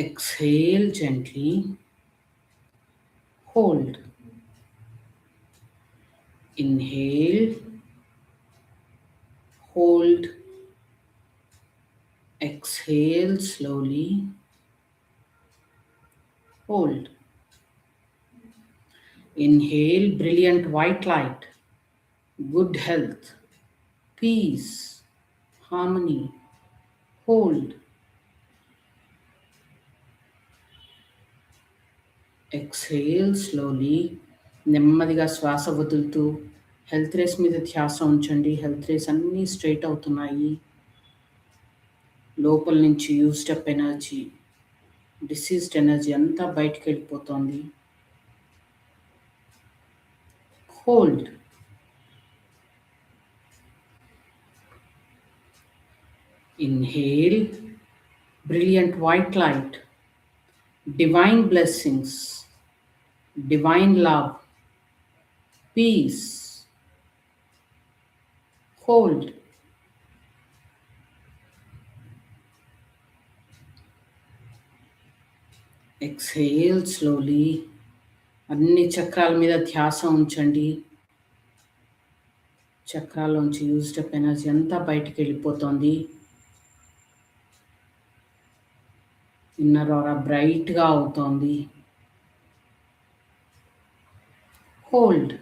Exhale gently. Hold. Inhale. Hold. Exhale slowly. Hold. Inhale brilliant white light, good health, peace, harmony. Hold. Exhale slowly. నెమ్మదిగా శ్వాస వదులుతూ health race మీద ధ్యాస ఉంచండి. Health race అన్నీ straight అవుతున్నాయి. లోపల నుంచి used up energy, diseased energy అంతా బయటికి వెళ్ళిపోతుంది. Hold. Inhale brilliant white light, divine blessings, divine love, peace. Hold. Exhale slowly. అన్ని చక్రాల మీద ధ్యాస ఉంచండి. చక్రాల్లోంచి యూస్డ్ అప్ ఎనర్జీ అంతా బయటికి వెళ్ళిపోతుంది. ఇన్నర్ ఆరా బ్రైట్గా అవుతోంది. Hold.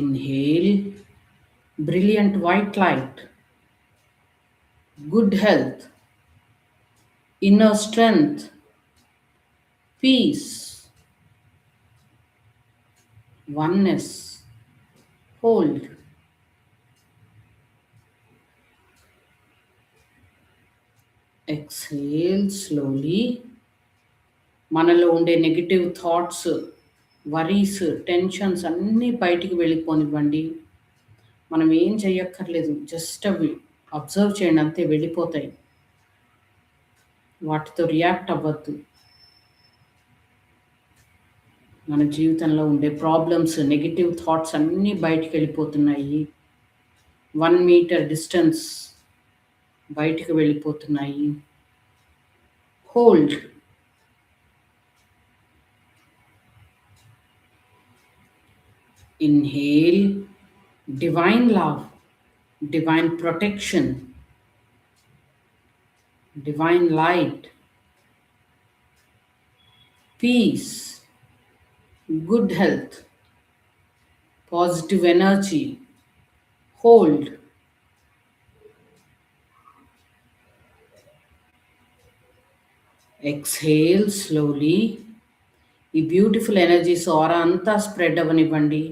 Inhale brilliant white light, good health, inner strength, peace, oneness. Hold. Exhale slowly. మనలో ఉండే నెగిటివ్ థాట్స్, వరీస్, టెన్షన్స్ అన్నీ బయటికి వెళ్ళిపోనివ్వండి. మనం ఏం చెయ్యక్కర్లేదు, జస్ట్ అవి అబ్జర్వ్ చేయండి, అంతే వెళ్ళిపోతాయి. వాటితో రియాక్ట్ అవ్వద్దు. మన జీవితంలో ఉండే ప్రాబ్లమ్స్, నెగిటివ్ థాట్స్ అన్నీ బయటికి వెళ్ళిపోతున్నాయి. 1 మీటర్ డిస్టెన్స్ బయటికి వెళ్ళిపోతున్నాయి. Hold. Inhale divine love, divine protection, divine light, peace, good health, positive energy. Hold. Exhale slowly. ఈ బ్యూటిఫుల్ ఎనర్జీస్ ఆరా అంతా స్ప్రెడ్ అవ్వనివ్వండి.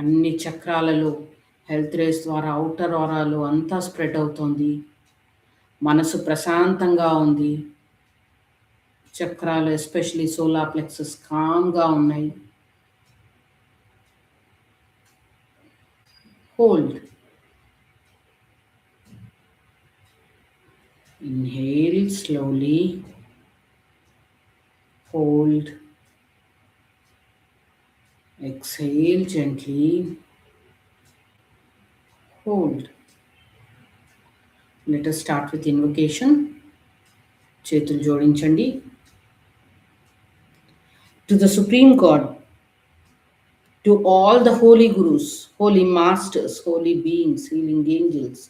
అన్ని చక్రాలలో హెల్త్ రేస్ ద్వారా అవుటర్ ఆరాలు అంతా స్ప్రెడ్ అవుతోంది. మనసు ప్రశాంతంగా ఉంది. చక్రాలు ఎస్పెషలీ సోలార్ ప్లెక్సస్ కామ్గా ఉన్నాయి. Hold. Inhale slowly. Hold. Exhale gently. Hold. Let us start with invocation. చేతులు జోడించండి. To the Supreme God, to all the holy gurus, holy masters, holy beings, healing angels,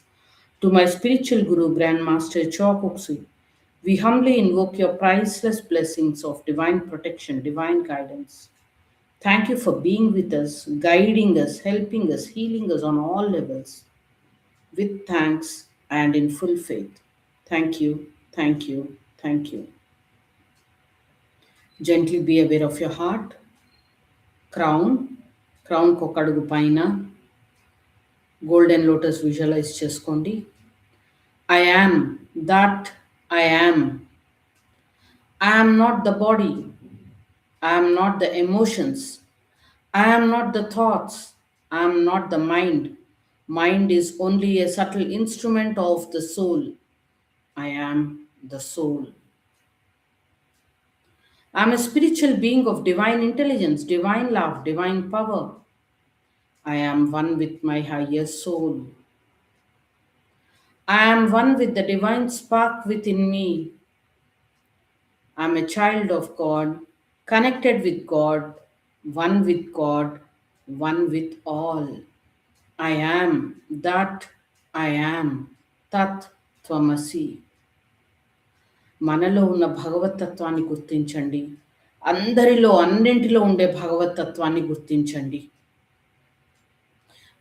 to my spiritual guru, Grandmaster Chokuksui, we humbly invoke your priceless blessings of divine protection, divine guidance. Thank you for being with us, guiding us, helping us, healing us on all levels. With thanks and in full faith. Thank you, thank you, thank you. Gently be aware of your heart. Crown కొకడుగు పైన golden lotus visualise చేసుకోండి. I am that I am. I am not the body. I am not the emotions. I am not the thoughts. I am not the mind. Mind is only a subtle instrument of the soul. I am the soul. I am a spiritual being of divine intelligence, divine love, divine power. I am one with my higher soul. I am one with the divine spark within me. I am a child of God, connected with God, one with all. I am that I am. Tat Twamasi. మనలో ఉన్న భగవతత్వాన్ని గుర్తించండి. అందరిలో అన్నింటిలో ఉండే భగవతత్వాన్ని గుర్తించండి.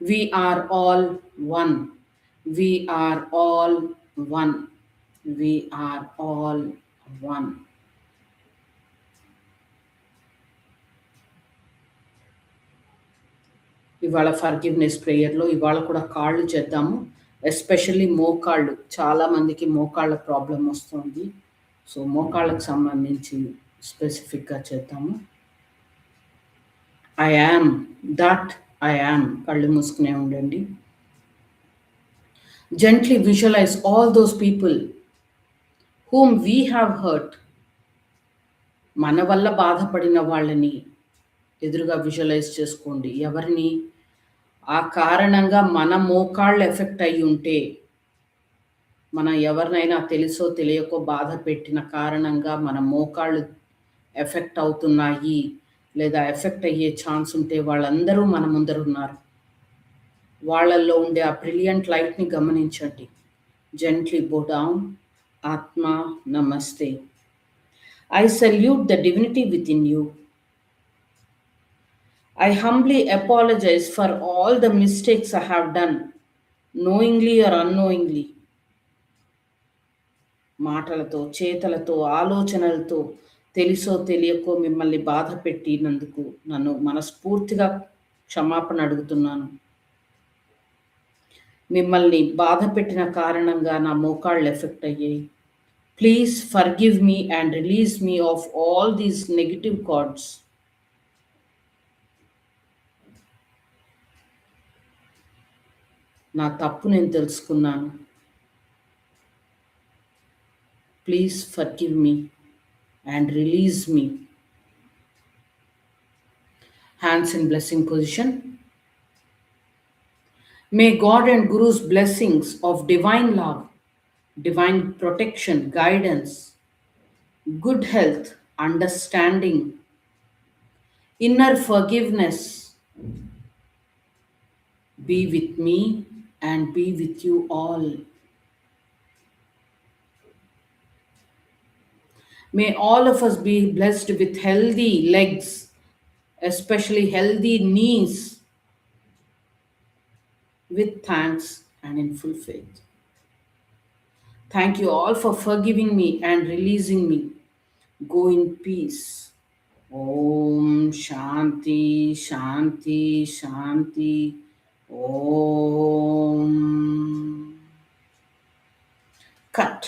We are all one. We are all one. We are all one. ఇవాళ forgiveness ప్రేయర్లో ఇవాళ కూడా కాళ్ళు చేద్దాము. ఎస్పెషల్లీ మోకాళ్ళు. చాలామందికి మోకాళ్ళ ప్రాబ్లం వస్తుంది. సో మోకాళ్ళకు సంబంధించి స్పెసిఫిక్గా చేద్దాము. I am that I am. కళ్ళు మూసుకునే ఉండండి. Gently visualize all those people whom we have hurt. మన వల్ల బాధపడిన వాళ్ళని ఎదురుగా విజువలైజ్ చేసుకోండి. ఎవరిని? ఆ కారణంగా మన మోకాళ్ళు ఎఫెక్ట్ అయ్యి ఉంటే, మనం ఎవరినైనా తెలుసో తెలియకో బాధ పెట్టిన కారణంగా మన మోకాళ్ళు ఎఫెక్ట్ అవుతున్నాయి లేదా ఎఫెక్ట్ అయ్యే ఛాన్స్ ఉంటే వాళ్ళందరూ మన ముందర ఉన్నారు. వాళ్ళల్లో ఉండే ఆ బ్రిలియంట్ లైట్ని గమనించండి. జెంట్లీ బో డౌన్. ఆత్మ నమస్తే. I salute the divinity within you. I humbly apologize for all the mistakes I have done, knowingly or unknowingly. మాటలతో, చేతలతో, ఆలోచనలతో తెలుసో తెలియకో మిమ్మల్ని బాధ పెట్టినందుకు నన్ను మనస్ఫూర్తిగా క్షమాపణ అడుగుతున్నాను. మిమ్మల్ని బాధ పెట్టిన కారణంగా నా మోకాళ్ళు ఎఫెక్ట్ అయ్యాయి. Please forgive me and release me of all these negative thoughts. నా తప్పు నేను తెలుసుకున్నాను. Please forgive me and release me. Hands in blessing position. May God and Guru's blessings of divine love, divine protection, guidance, good health, understanding, inner forgiveness be with me and be with you all. May all of us be blessed with healthy legs, especially healthy knees, with thanks and in full faith. Thank you all for forgiving me and releasing me. Go in peace. Om Shanti, Shanti, Shanti. Om. Cut,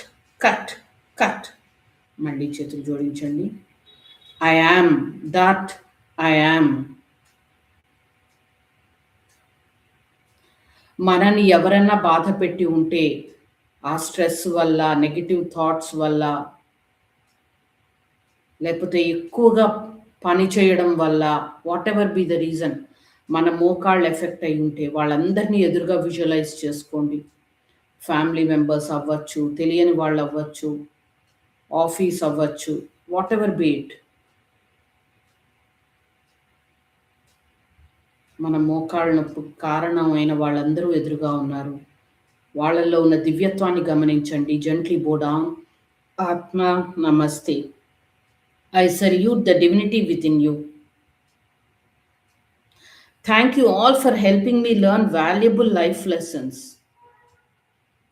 cut, cut. మళ్ళీ చేతులు జోడించండి. I am that I am. మనని ఎవరన్నా బాధ పెట్టి ఉంటే ఆ stress వల్ల, నెగిటివ్ థాట్స్ వల్ల, లేకపోతే ఎక్కువగా పని చేయడం వల్ల, what ever be the reason, మన మోకాళ్ళు ఎఫెక్ట్ అయి ఉంటే వాళ్ళందరినీ ఎదురుగా విజువలైజ్ చేసుకోండి. ఫ్యామిలీ మెంబర్స్ అవ్వచ్చు, తెలియని వాళ్ళు అవ్వచ్చు, ఆఫీస్ అవ్వచ్చు, వాట్ ఎవర్ బి ఇట్. మన మోకాళ్ళ నొప్పి కారణమైన వాళ్ళందరూ ఎదురుగా ఉన్నారు. వాళ్ళల్లో ఉన్న దివ్యత్వాన్ని గమనించండి. జెంట్లీ బో డౌన్. ఆత్మ నమస్తే. I salute the divinity within you. Thank you all for helping me learn valuable life lessons.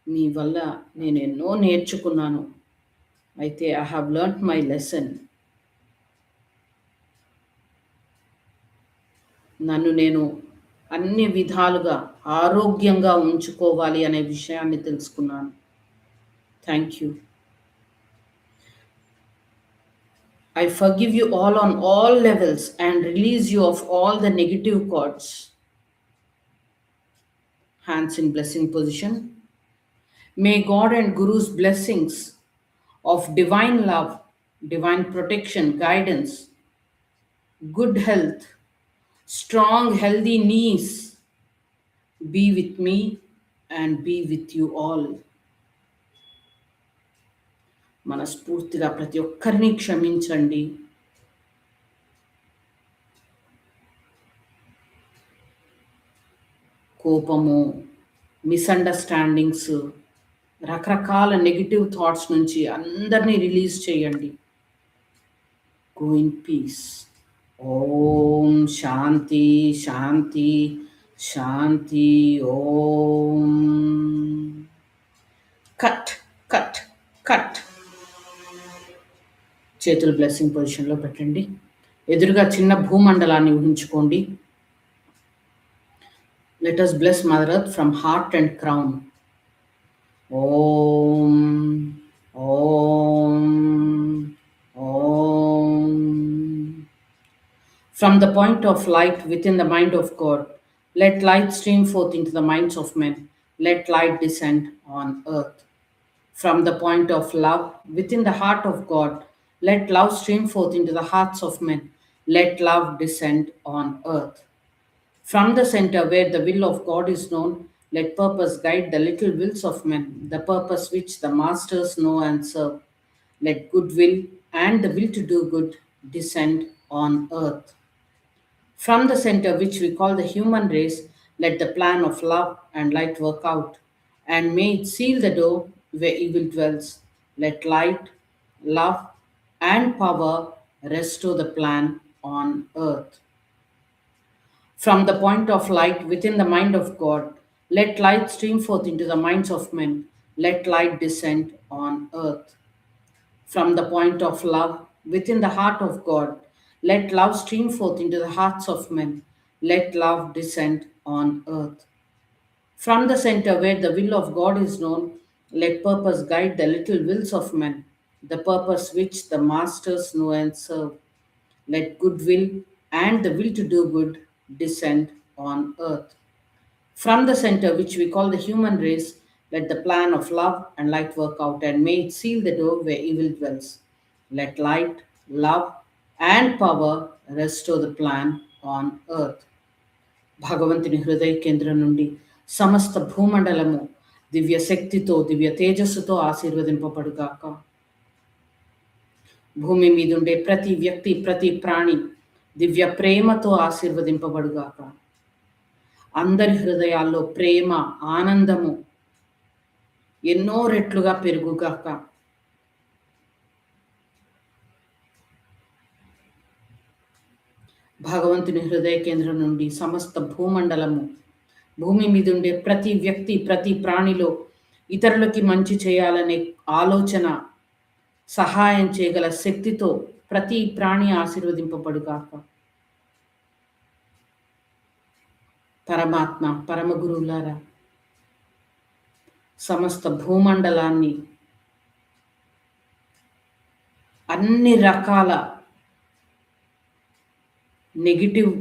మీ వల్ల నేను ఎన్నో నేర్చుకున్నాను. అయితే I have learnt my lesson. నన్ను నేను అన్ని విధాలుగా ఆరోగ్యంగా ఉంచుకోవాలి అనే విషయాన్ని తెలుసుకున్నాను. Thank you. I forgive you all on all levels and release you of all the negative thoughts. Hands in blessing position. May God and Guru's blessings of divine love, divine protection, guidance, good health, strong, healthy knees, Be with me and be with you all. మనస్ఫూర్తిగా ప్రతి ఒక్కరిని క్షమించండి. కోపము, misunderstandings, రకరకాల negative thoughts నుంచి అందరిని release చేయండి. Go in peace. ఓం శాంతి శాంతి శాంతి. ఓం. Cut cut cut. చేతులు బ్లెస్సింగ్ పొజిషన్లో పెట్టండి. ఎదురుగా చిన్న భూమండలాన్ని ఊహించుకోండి. Let us bless Mother Earth from heart and crown. Om, Om, Om. From the point of light within the mind of God, let light stream forth into the minds of men. Let light descend on earth. From the point of love within the heart of God, let love stream forth into the hearts of men. Let love descend on earth. From the center where the will of God is known, let purpose guide the little wills of men, the purpose which the masters know and serve. Let goodwill and the will to do good descend on earth. From the center which we call the human race, let the plan of love and light work out, and may it seal the door where evil dwells. Let light, love, and power restore the plan on earth. From the point of light within the mind of God, let light stream forth into the minds of men. Let light descend on earth. From the point of love within the heart of God, let love stream forth into the hearts of men. Let love descend on earth. From the center where the will of God is known, let purpose guide the little wills of men, the purpose which the masters know and serve. Let goodwill and the will to do good descend on earth. From the center, which we call the human race, let the plan of love and light work out, and may it seal the door where evil dwells. Let light, love, and power restore the plan on earth. భగవంతుని హృదయ కేంద్రం నుండి సమస్త భూమండలము దివ్య శక్తితో దివ్య తేజస్సుతో ఆశీర్వదింపబడుగాక. భూమి మీద ఉండే ప్రతి వ్యక్తి ప్రతి ప్రాణి దివ్య ప్రేమతో ఆశీర్వదింపబడుగాక. అందరి హృదయాల్లో ప్రేమ ఆనందము ఎన్నో రెట్లుగా పెరుగుగాక. భగవంతుని హృదయ కేంద్రం నుండి సమస్త భూమండలము భూమి మీద ఉండే ప్రతి వ్యక్తి ప్రతి ప్రాణిలో ఇతరులకి మంచి చేయాలనే ఆలోచన సహాయం చేయగల శక్తితో ప్రతి ప్రాణి ఆశీర్వదింపబడుగాక. పరమాత్మ పరమ గురువులారా సమస్త భూమండలాన్ని అన్ని రకాల నెగిటివ్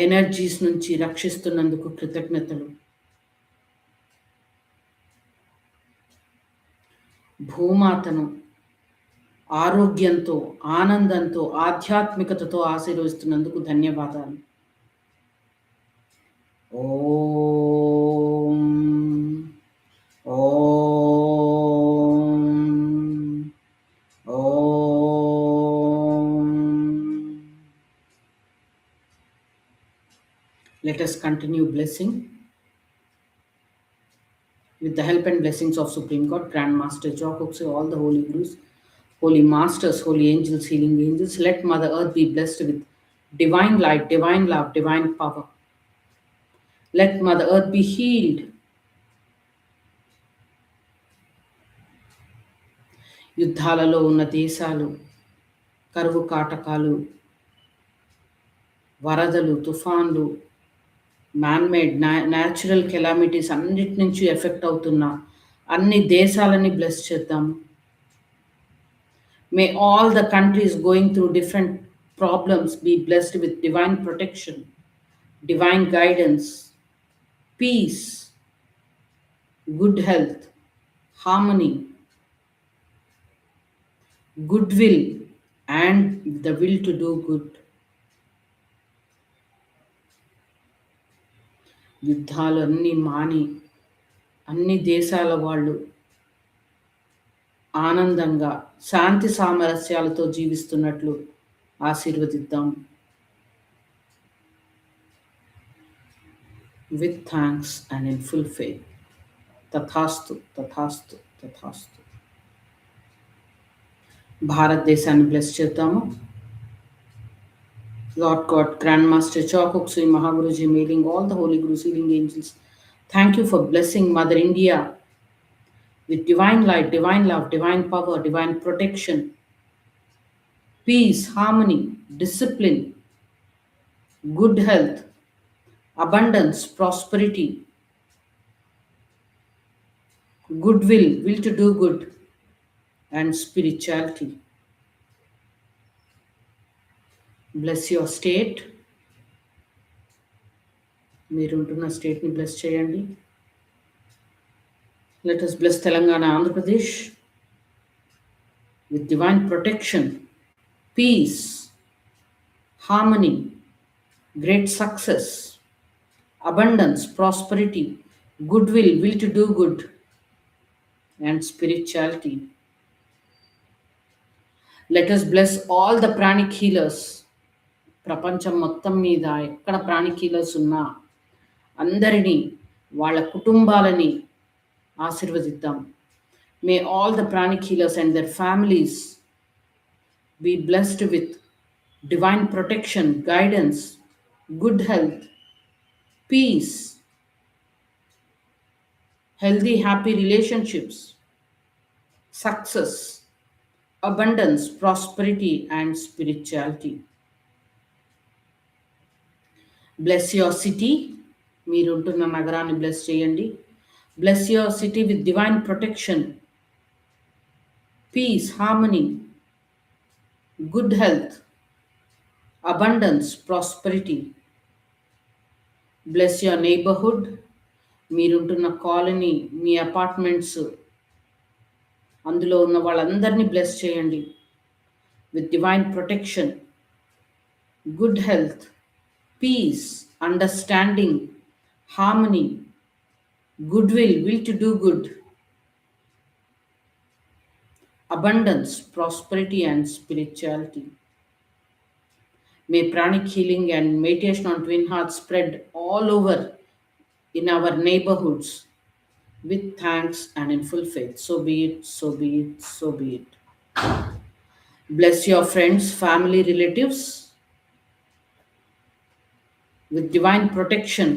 ఎనర్జీస్ నుంచి రక్షిస్తున్నందుకు కృతజ్ఞతలు. భూమాతను ఆరోగ్యంతో ఆనందంతో ఆధ్యాత్మికతతో ఆశీర్వదిస్తున్నందుకు ధన్యవాదాలు. ఓం ఓం ఓం. Let us continue blessing with the help and blessings of Supreme God, Grand Master Jokokse, all the holy gurus, holy masters, holy angels, healing angels. Let Mother Earth be blessed with divine light, divine love, divine power. Let Mother Earth be healed. యుద్ధాలలో ఉన్న దేశాలు, కరువు కాటకాలు, వరదలు, తుఫాన్లు, man-made natural calamities అన్నిటి నుంచి effect అవుతున్న అన్ని దేశాలని బ్లెస్ చేద్దాము. May all the countries going through different problems be blessed with divine protection, divine guidance, peace, good health, harmony, goodwill, and the will to do good. యుద్ధాలు అన్నీ మాని అన్ని దేశాల వాళ్ళు ఆనందంగా శాంతి సామరస్యాలతో జీవిస్తున్నట్లు ఆశీర్వదిద్దాం. With thanks and in full faith. తథాస్తు తథాస్తు తథాస్తు. భారతదేశాన్ని బ్లెస్ చేద్దాము. Lord God, Grandmaster Chokuksui Mahaguruji, mailing all the Holy Gurus, healing angels, thank you for blessing Mother India with divine light, divine love, divine power, divine protection, peace, harmony, discipline, good health, abundance, prosperity, goodwill, will to do good, and spirituality. Bless your state. మీరుంటున్న స్టేట్ని bless చేయండి. Let us bless Telangana, Andhra Pradesh with divine protection, peace, harmony, great success, abundance, prosperity, goodwill, will to do good, and spirituality. Let us bless all the pranic healers. ప్రపంచం మొత్తం మీద ఎక్కడ pranic healers ఉన్నా అందరినీ వాళ్ళ కుటుంబాలని ఆశీర్వదిద్దాం. May all the pranic healers and their families be blessed with divine protection, guidance, good health, peace, healthy, happy relationships, success, abundance, prosperity, and spirituality. Bless your city. మీరుంటున్న నగరాన్ని bless చేయండి. Bless your city with divine protection, peace, harmony, good health, abundance, prosperity. Bless your neighborhood. మీరుంటున్న colony, మీ apartments, అందులో ఉన్న వాళ్ళందరినీ bless చేయండి with divine protection, good health, peace, understanding, harmony, goodwill, will to do good, abundance, prosperity, and spirituality. May pranic healing and meditation on twin hearts spread all over in our neighborhoods with thanks and in full faith. So be it, so be it, so be it. Bless your friends, family, relatives with divine protection,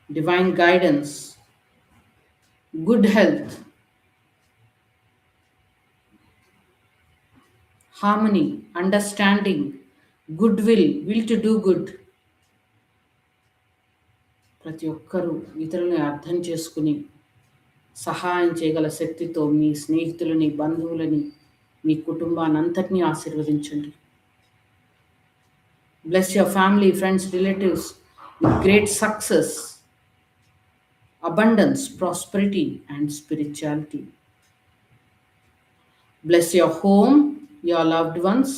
divine guidance, good health, harmony, understanding, goodwill, will to do good. ప్రతి ఒక్కరూ ఇతరులని అర్థం చేసుకుని సహాయం చేయగల శక్తితో మీ స్నేహితులని, బంధువులని, మీ కుటుంబానంతటినీ ఆశీర్వదించండి. Bless your family, friends, relatives with great success, abundance, prosperity, and spirituality. Bless your home, your loved ones.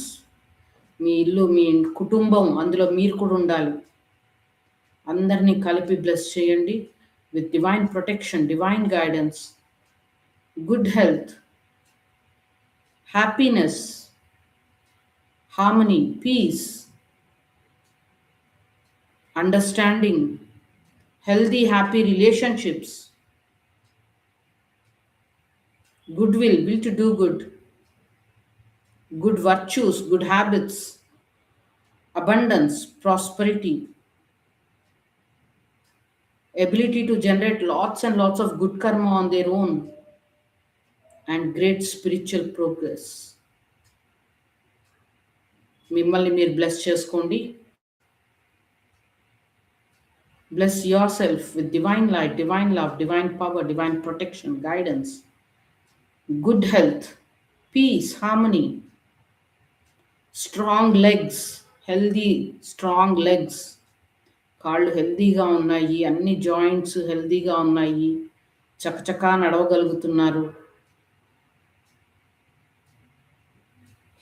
మీ ఇల్లు, మీ కుటుంబం, అందులో మీరు కూడా ఉండాలి. అందరినీ కలిపి బ్లెస్ చేయండి with divine protection, divine guidance, good health, happiness, harmony, peace, understanding, healthy, happy relationships, goodwill, will to do good, good virtues, good habits, abundance, prosperity, ability to generate lots and lots of good karma on their own, and great spiritual progress. మిమ్మల్ని మీరు bless చేసుకోండి. Bless yourself with divine light, divine love, divine power, divine protection, guidance, good health, peace, harmony, strong legs, healthy, strong legs. కాళ్ళు హెల్తీగా ఉన్నాయి, అన్ని joints హెల్తీగా ఉన్నాయి, చకచకా నడవగలుగుతున్నారు.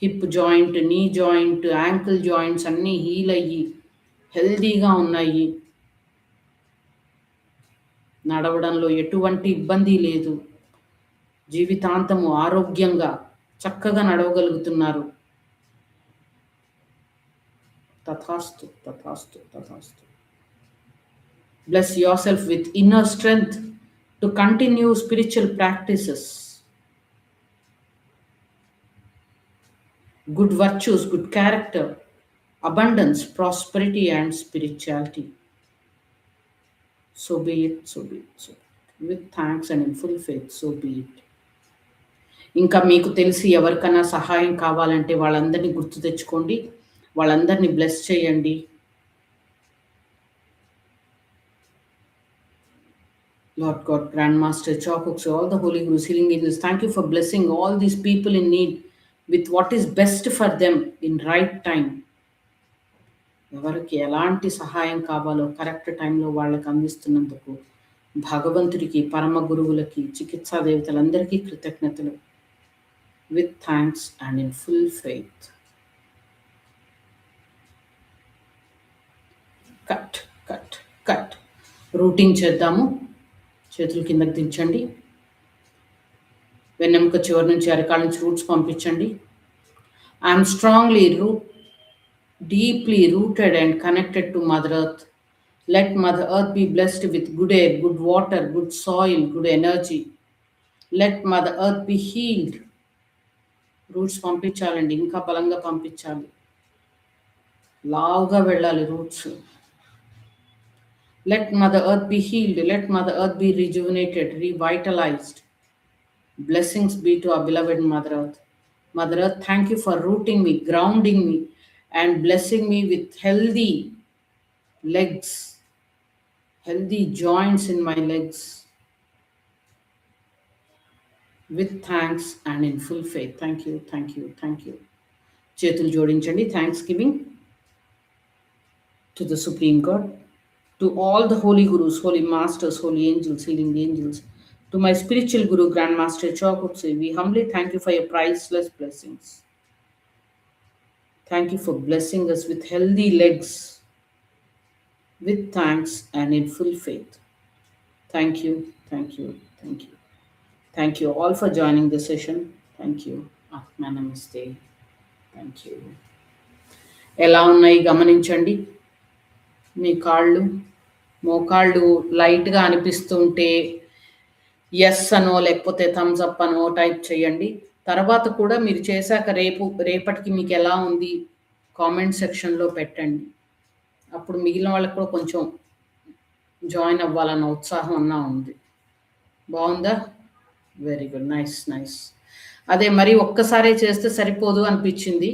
Hip joint, knee joint, ankle joints అన్నీ హీల్ అయ్యి హెల్తీగా ఉన్నాయి. నడవడంలో ఎటువంటి ఇబ్బంది లేదు. జీవితాంతము ఆరోగ్యంగా చక్కగా నడవగలుగుతున్నారు. తథాస్తు, తథాస్తు, తథాస్తు. Bless yourself with inner strength to continue spiritual practices. Good virtues, good character, abundance, prosperity, and spirituality. So be it, so be it, so be it. With thanks and in full faith, so be it. ఇంకా మీకు తెలిసి ఎవరికైనా సహాయం కావాలంటే వాళ్ళందరినీ గుర్తు తెచ్చుకోండి, వాళ్ళందరినీ బ్లెస్ చేయండి. Lord God, Grandmaster Chokuksu, all the Holy Gurus, healing angels, thank you for blessing all these people in need with what is best for them in right time. ఎవరికి ఎలాంటి సహాయం కావాలో కరెక్ట్ టైంలో వాళ్ళకి అందిస్తున్నందుకు భగవంతుడికి, పరమ గురువులకి, చికిత్సా దేవతలందరికీ కృతజ్ఞతలు. With thanks and in full faith. Cut cut cut. Rooting చేద్దాము. చేతులు కిందకి దించండి. వెన్నెముక చివరి నుంచి అరకాల నుంచి రూట్స్ పంపించండి. I'm strongly deeply rooted and connected to Mother Earth. Let Mother Earth be blessed with good air, good water, good soil, good energy. Let Mother Earth be healed. Roots పంపించాలండి, ఇంకా బలంగా పంపించాలి. లావుగా వెళ్ళాలి roots. Let Mother Earth be healed. Let Mother Earth be rejuvenated, revitalized. Blessings be to our beloved Mother Earth. Mother Earth, thank you for rooting me, grounding me, and blessing me with healthy legs, healthy joints in my legs. With thanks and in full faith. Thank you, thank you, thank you. చేతులు జోడించండి. Thanks giving to the Supreme God, to all the holy gurus, holy masters, holy angels, healing angels, to my spiritual guru, Grandmaster Chokuksu, we humbly thank you for your priceless blessings. Thank you for blessing us with healthy legs, with thanks and in full faith. Thank you, thank you, thank you. Thank you all for joining the session. Thank you. Atma Namaste. Thank you. ఎలా ఉన్నాయి గమనించండి. మీ కాళ్ళు, మోకాళ్ళు లైట్గా అనిపిస్తుంటే yes అనో లేకపోతే Thums up అనో type చేయండి. తర్వాత కూడా మీరు చేశాక రేపటికి మీకు ఎలా ఉంది కామెంట్ సెక్షన్లో పెట్టండి. అప్పుడు మిగిలిన వాళ్ళకి కూడా కొంచెం జాయిన్ అవ్వాలన్న ఉత్సాహం అన్నా ఉంది. బాగుందా? Very good, nice nice. అదే మరి ఒక్కసారే చేస్తే సరిపోదు అనిపించింది,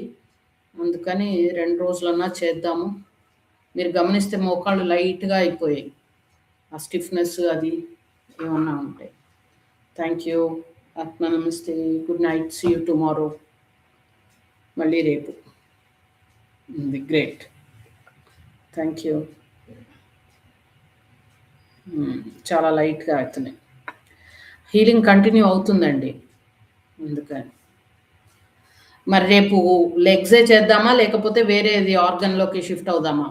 అందుకని 2 రోజులన్నా చేద్దాము. మీరు గమనిస్తే మోకాళ్ళు లైట్గా అయిపోయాయి, ఆ స్టిఫ్నెస్ అది ఏమన్నా ఉంటాయి. Thank you. ఆత్మ నమస్తే. Good night. See you tomorrow. మళ్ళీ రేపు. గ్రేట్. Thank you. చాలా లైట్గా అవుతున్నాయి. హీలింగ్ కంటిన్యూ అవుతుందండి, అందుకని. మరి రేపు లెగ్సే చేద్దామా లేకపోతే వేరేది ఆర్గన్లోకి షిఫ్ట్ అవుదామా?